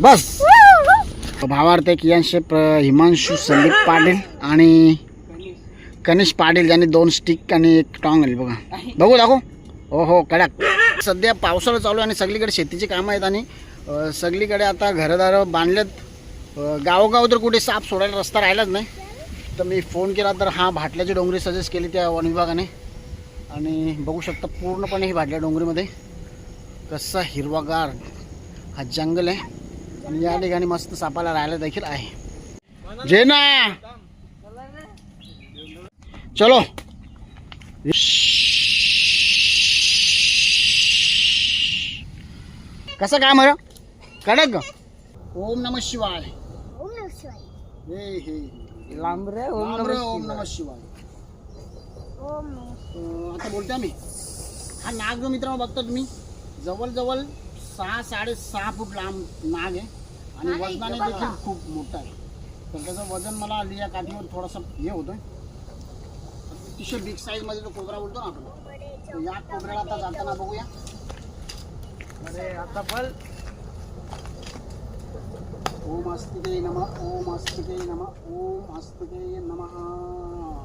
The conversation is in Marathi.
बस भावार्थ कियांशे हिमांशू संदीप पाटील आणि कनिष पाटील यांनी 2 स्टिक आणि 1 टॉंग आली बघा. बघू दाखव. हो हो कडक. सध्या पावसाळा चालू आहे आणि सगळीकडे शेतीची कामं आहेत आणि सगळीकडे आता घरदार बांधलेत. गावोगाव तर कुठे साप सोडायला रस्ता राहिलाच नाही. तर मी फोन केला तर हा भाटल्याची डोंगरी सजेस्ट केली त्या वन विभागाने आणि बघू शकता पूर्णपणे ही भाटल्या डोंगरीमध्ये कसा हिरवागार हा जंगल आहे आणि या ठिकाणी मस्त सापाला राहायला देखील आहे. जे ना चलो कसं काम आहे कडक. ओम नमः शिवाय. ओम नमः शिवाय. हे हे लांब रे. ओम नमः शिवाय. ओम नमः. आता बोलतो मी हा नाग जो मित्रांनो बघता तुम्ही जवळजवळ 6-6.5 फूट लांब नाग आहे आणि वजनाने देखील खूप मोठा आहे. तर त्याचं वजन मला लिया काठीवर थोडंसं हे होतं. अतिशय बिग साईजमध्ये जो कोबरा बोलतो ना आपण तर या कोबऱ्याला आता जाताना बघूया. अरे आता बल. ओम अस्तिके नमः. ओम अस्तिके नमः. ओम अस्तिके नमः.